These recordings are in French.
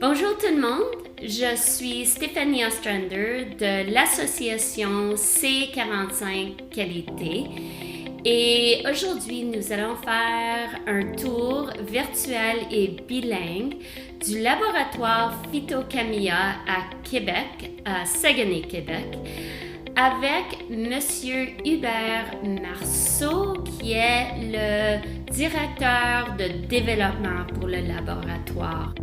Bonjour tout le monde, je suis Stéphanie Ostrander de l'association C45 Qualité et aujourd'hui nous allons faire un tour virtuel et bilingue du laboratoire Phytocamilla à Québec, à Saguenay, Québec, avec Monsieur Hubert Marceau qui est le directeur de développement pour le laboratoire.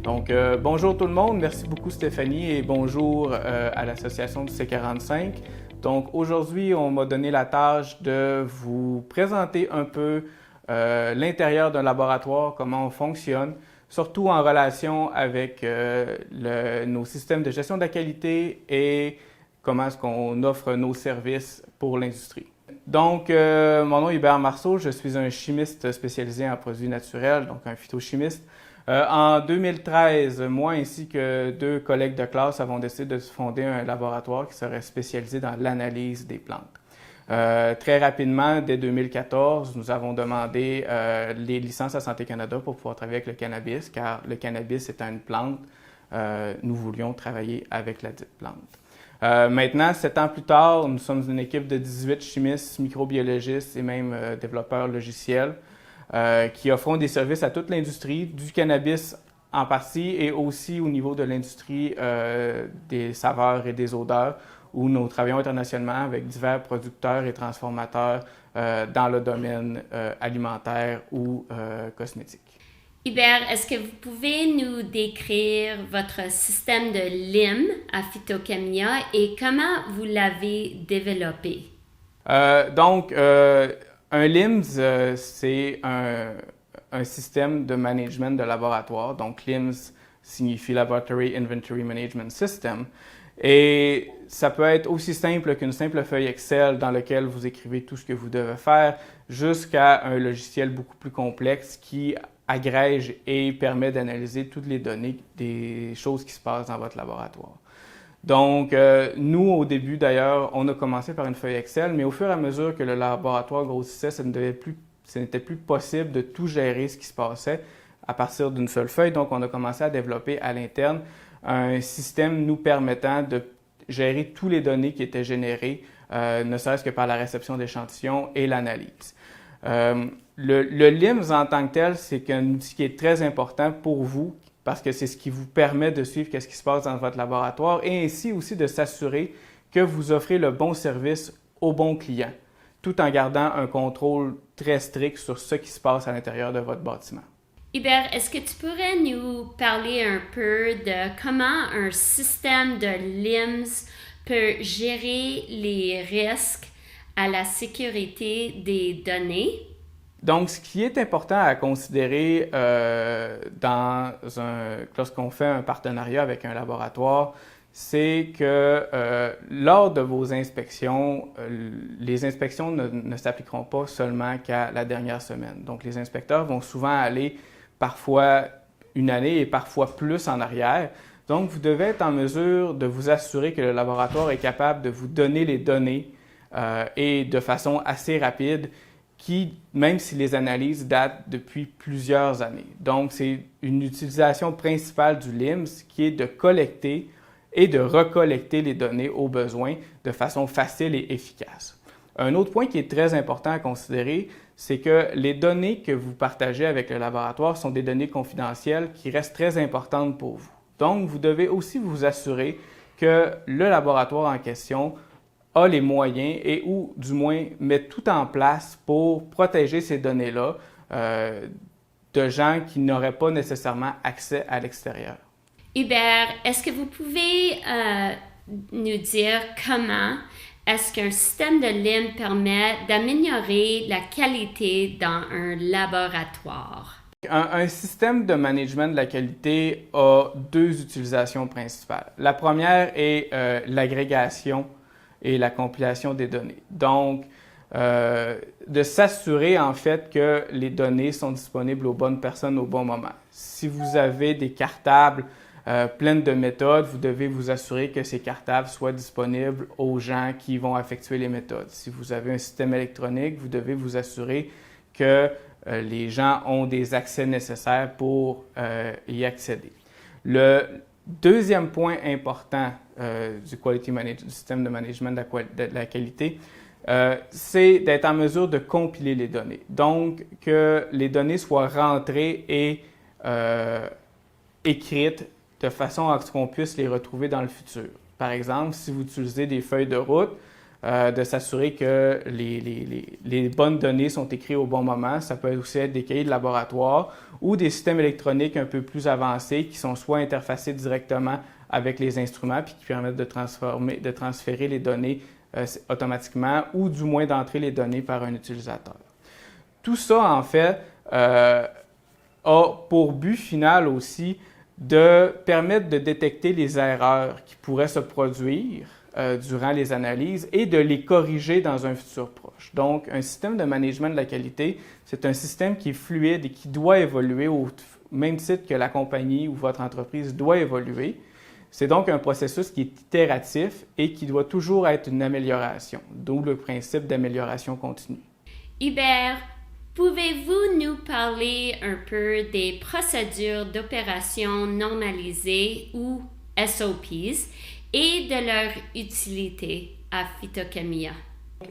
Donc, bonjour tout le monde. Merci beaucoup Stéphanie et bonjour à l'association du C45. Donc, aujourd'hui, on m'a donné la tâche de vous présenter un peu l'intérieur d'un laboratoire, comment on fonctionne, surtout en relation avec nos systèmes de gestion de la qualité et comment est-ce qu'on offre nos services pour l'industrie. Donc, mon nom est Hubert Marceau, je suis un chimiste spécialisé en produits naturels, donc un phytochimiste. En 2013, moi ainsi que deux collègues de classe avons décidé de fonder un laboratoire qui serait spécialisé dans l'analyse des plantes. Très rapidement, dès 2014, nous avons demandé les licences à Santé Canada pour pouvoir travailler avec le cannabis, car le cannabis étant une plante, nous voulions travailler avec la dite plante. Maintenant, 7 ans plus tard, nous sommes une équipe de 18 chimistes, microbiologistes et même développeurs logiciels qui offront des services à toute l'industrie, du cannabis en partie et aussi au niveau de l'industrie des saveurs et des odeurs, où nous travaillons internationalement avec divers producteurs et transformateurs dans le domaine alimentaire ou cosmétique. Hubert, est-ce que vous pouvez nous décrire votre système de LIM à Phytocamilla et comment vous l'avez développé? Un LIMS, c'est un système de management de laboratoire. Donc, LIMS signifie Laboratory Inventory Management System. Et ça peut être aussi simple qu'une simple feuille Excel dans laquelle vous écrivez tout ce que vous devez faire, jusqu'à un logiciel beaucoup plus complexe qui agrège et permet d'analyser toutes les données des choses qui se passent dans votre laboratoire. Donc, nous, au début, d'ailleurs, on a commencé par une feuille Excel, mais au fur et à mesure que le laboratoire grossissait, ce n'était plus possible de tout gérer ce qui se passait à partir d'une seule feuille. Donc, on a commencé à développer à l'interne un système nous permettant de gérer toutes les données qui étaient générées, ne serait-ce que par la réception d'échantillons et l'analyse. Le LIMS en tant que tel, c'est un outil qui est très important pour vous, parce que c'est ce qui vous permet de suivre ce qui se passe dans votre laboratoire et ainsi aussi de s'assurer que vous offrez le bon service au bon client, tout en gardant un contrôle très strict sur ce qui se passe à l'intérieur de votre bâtiment. Hubert, est-ce que tu pourrais nous parler un peu de comment un système de LIMS peut gérer les risques à la sécurité des données? Donc, ce qui est important à considérer lorsqu'on fait un partenariat avec un laboratoire, c'est que lors de vos inspections, les inspections ne s'appliqueront pas seulement qu'à la dernière semaine. Donc, les inspecteurs vont souvent aller parfois une année et parfois plus en arrière. Donc, vous devez être en mesure de vous assurer que le laboratoire est capable de vous donner les données et de façon assez rapide, même si les analyses datent depuis plusieurs années. Donc, c'est une utilisation principale du LIMS qui est de collecter et de recollecter les données au besoin de façon facile et efficace. Un autre point qui est très important à considérer, c'est que les données que vous partagez avec le laboratoire sont des données confidentielles qui restent très importantes pour vous. Donc, vous devez aussi vous assurer que le laboratoire en question a les moyens ou du moins met tout en place pour protéger ces données-là de gens qui n'auraient pas nécessairement accès à l'extérieur. Hubert, est-ce que vous pouvez nous dire comment est-ce qu'un système de LIM permet d'améliorer la qualité dans un laboratoire? Un système de management de la qualité a deux utilisations principales. La première est l'agrégation et la compilation des données. Donc, de s'assurer en fait que les données sont disponibles aux bonnes personnes au bon moment. Si vous avez des cartables pleines de méthodes, vous devez vous assurer que ces cartables soient disponibles aux gens qui vont effectuer les méthodes. Si vous avez un système électronique, vous devez vous assurer que les gens ont des accès nécessaires pour y accéder. Le deuxième point important du système de management de la qualité, c'est d'être en mesure de compiler les données. Donc, que les données soient rentrées et écrites de façon à ce qu'on puisse les retrouver dans le futur. Par exemple, si vous utilisez des feuilles de route, de s'assurer que les bonnes données sont écrites au bon moment. Ça peut aussi être des cahiers de laboratoire ou des systèmes électroniques un peu plus avancés qui sont soit interfacés directement avec les instruments puis qui permettent de transférer les données automatiquement ou du moins d'entrer les données par un utilisateur. Tout ça, en fait, a pour but final aussi de permettre de détecter les erreurs qui pourraient se produire durant les analyses et de les corriger dans un futur proche. Donc, un système de management de la qualité, c'est un système qui est fluide et qui doit évoluer au même titre que la compagnie ou votre entreprise doit évoluer. C'est donc un processus qui est itératif et qui doit toujours être une amélioration, d'où le principe d'amélioration continue. Hubert, pouvez-vous nous parler un peu des procédures d'opération normalisées ou SOPs et de leur utilité à Phytochemia?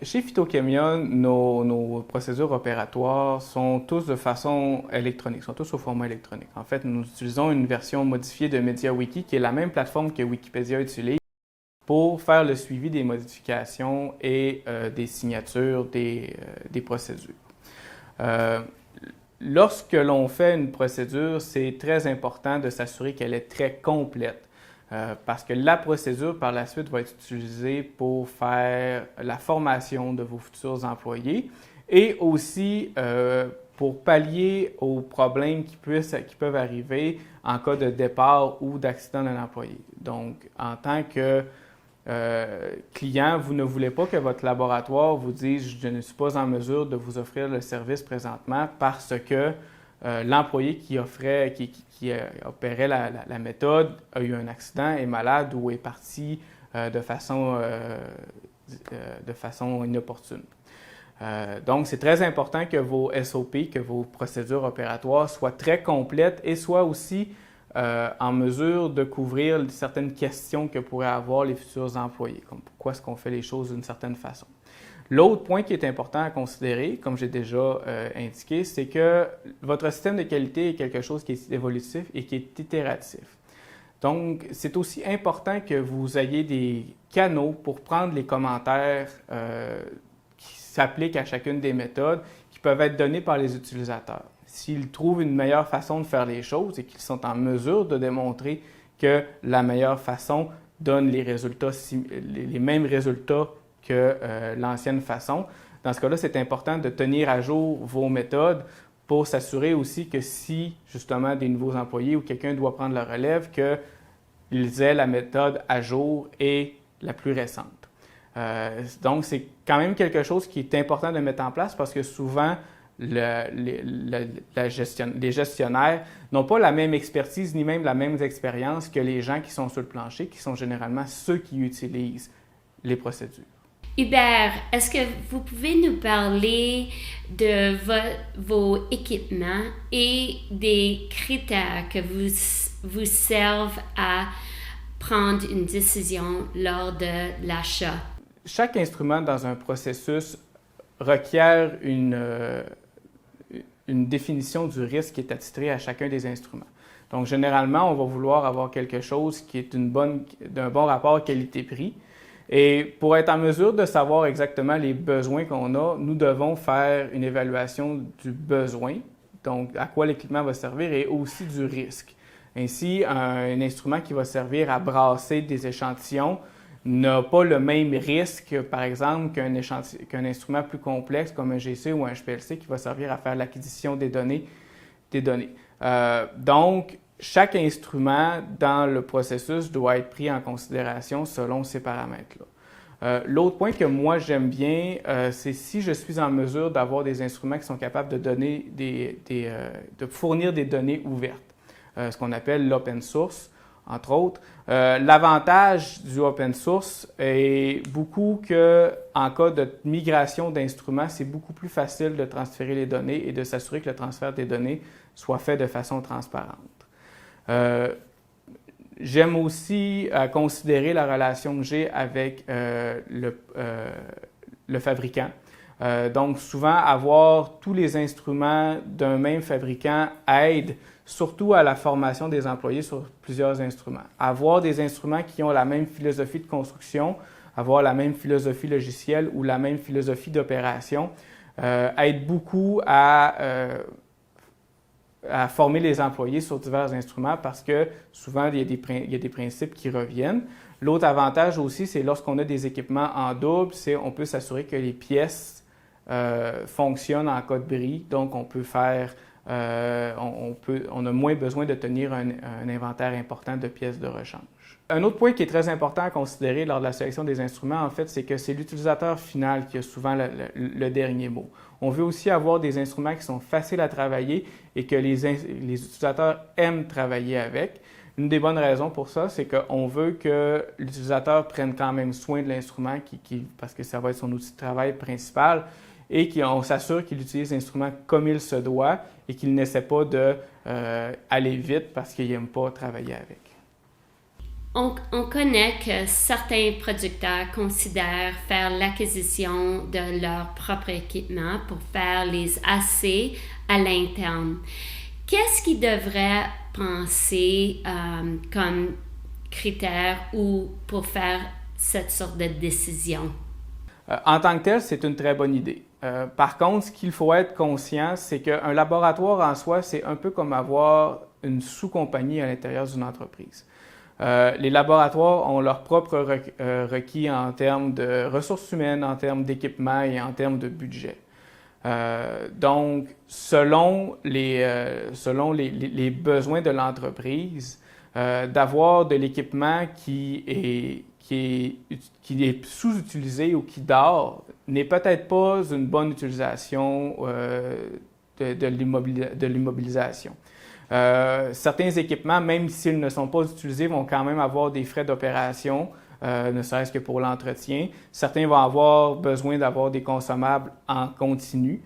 Chez Phytochemia, nos procédures opératoires sont tous de façon électronique, sont tous au format électronique. En fait, nous utilisons une version modifiée de MediaWiki, qui est la même plateforme que Wikipédia utilise pour faire le suivi des modifications et des signatures des procédures. Lorsque l'on fait une procédure, c'est très important de s'assurer qu'elle est très complète. Parce que la procédure, par la suite, va être utilisée pour faire la formation de vos futurs employés et aussi pour pallier aux problèmes qui peuvent arriver en cas de départ ou d'accident d'un employé. Donc, en tant que client, vous ne voulez pas que votre laboratoire vous dise « je ne suis pas en mesure de vous offrir le service présentement parce que l'employé qui opérait la méthode a eu un accident, est malade ou est parti de façon inopportune. Donc, c'est très important que vos SOP, que vos procédures opératoires soient très complètes et soient aussi en mesure de couvrir certaines questions que pourraient avoir les futurs employés, comme pourquoi est-ce qu'on fait les choses d'une certaine façon. L'autre point qui est important à considérer, comme j'ai déjà indiqué, c'est que votre système de qualité est quelque chose qui est évolutif et qui est itératif. Donc, c'est aussi important que vous ayez des canaux pour prendre les commentaires qui s'appliquent à chacune des méthodes qui peuvent être donnés par les utilisateurs. S'ils trouvent une meilleure façon de faire les choses et qu'ils sont en mesure de démontrer que la meilleure façon donne les mêmes résultats que l'ancienne façon. Dans ce cas-là, c'est important de tenir à jour vos méthodes pour s'assurer aussi que si, justement, des nouveaux employés ou quelqu'un doit prendre la relève, qu'ils aient la méthode à jour et la plus récente. Donc, c'est quand même quelque chose qui est important de mettre en place parce que souvent, les gestionnaires n'ont pas la même expertise ni même la même expérience que les gens qui sont sur le plancher, qui sont généralement ceux qui utilisent les procédures. Hubert, est-ce que vous pouvez nous parler de vos équipements et des critères que vous servent à prendre une décision lors de l'achat? Chaque instrument dans un processus requiert une définition du risque qui est attitré à chacun des instruments. Donc, généralement, on va vouloir avoir quelque chose qui est d'un bon rapport qualité-prix. Et pour être en mesure de savoir exactement les besoins qu'on a, nous devons faire une évaluation du besoin, donc à quoi l'équipement va servir, et aussi du risque. Ainsi, un instrument qui va servir à brasser des échantillons n'a pas le même risque, par exemple, qu'un instrument plus complexe comme un GC ou un HPLC qui va servir à faire l'acquisition des données. Donc, chaque instrument dans le processus doit être pris en considération selon ces paramètres-là. L'autre point que moi j'aime bien, c'est si je suis en mesure d'avoir des instruments qui sont capables de donner de fournir des données ouvertes, ce qu'on appelle l'open source, entre autres. L'avantage du open source est beaucoup qu'en cas de migration d'instruments, c'est beaucoup plus facile de transférer les données et de s'assurer que le transfert des données soit fait de façon transparente. J'aime aussi considérer la relation que j'ai avec le fabricant. Donc, souvent, avoir tous les instruments d'un même fabricant aide surtout à la formation des employés sur plusieurs instruments. Avoir des instruments qui ont la même philosophie de construction, avoir la même philosophie logicielle ou la même philosophie d'opération aide beaucoup à former les employés sur divers instruments parce que souvent, il y a des principes qui reviennent. L'autre avantage aussi, c'est lorsqu'on a des équipements en double, c'est qu'on peut s'assurer que les pièces fonctionnent en cas de bris. Donc, on peut faire, on a moins besoin de tenir un inventaire important de pièces de rechange. Un autre point qui est très important à considérer lors de la sélection des instruments, en fait, c'est que c'est l'utilisateur final qui a souvent le dernier mot. On veut aussi avoir des instruments qui sont faciles à travailler et que les utilisateurs aiment travailler avec. Une des bonnes raisons pour ça, c'est qu'on veut que l'utilisateur prenne quand même soin de l'instrument parce que ça va être son outil de travail principal et qu'on s'assure qu'il utilise l'instrument comme il se doit et qu'il n'essaie pas d'aller vite parce qu'il n'aime pas travailler avec. On connaît que certains producteurs considèrent faire l'acquisition de leur propre équipement pour faire les AC à l'interne. Qu'est-ce qu'ils devraient penser comme critère ou pour faire cette sorte de décision? En tant que tel, c'est une très bonne idée. Par contre, ce qu'il faut être conscient, c'est qu'un laboratoire en soi, c'est un peu comme avoir une sous-compagnie à l'intérieur d'une entreprise. Les laboratoires ont leurs propres requis en termes de ressources humaines, en termes d'équipement et en termes de budget. Donc, selon les besoins de l'entreprise, d'avoir de l'équipement qui est sous-utilisé ou qui dort n'est peut-être pas une bonne utilisation de l'immobilisation. Certains équipements, même s'ils ne sont pas utilisés, vont quand même avoir des frais d'opération, ne serait-ce que pour l'entretien. Certains vont avoir besoin d'avoir des consommables en continu.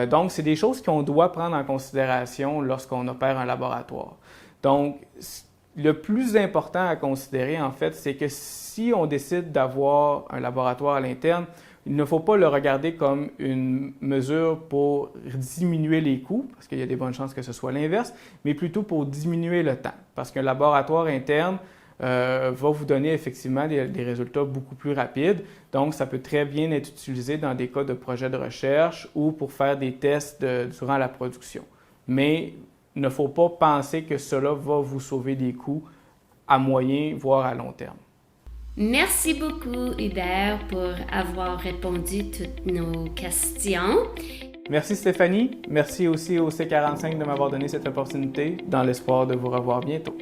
Donc, c'est des choses qu'on doit prendre en considération lorsqu'on opère un laboratoire. Donc, le plus important à considérer, en fait, c'est que si on décide d'avoir un laboratoire à l'interne, il ne faut pas le regarder comme une mesure pour diminuer les coûts, parce qu'il y a des bonnes chances que ce soit l'inverse, mais plutôt pour diminuer le temps. Parce qu'un laboratoire interne va vous donner effectivement des résultats beaucoup plus rapides. Donc, ça peut très bien être utilisé dans des cas de projets de recherche ou pour faire des tests durant la production. Mais il ne faut pas penser que cela va vous sauver des coûts à moyen, voire à long terme. Merci beaucoup, Hubert, pour avoir répondu à toutes nos questions. Merci, Stéphanie. Merci aussi au C45 de m'avoir donné cette opportunité, dans l'espoir de vous revoir bientôt.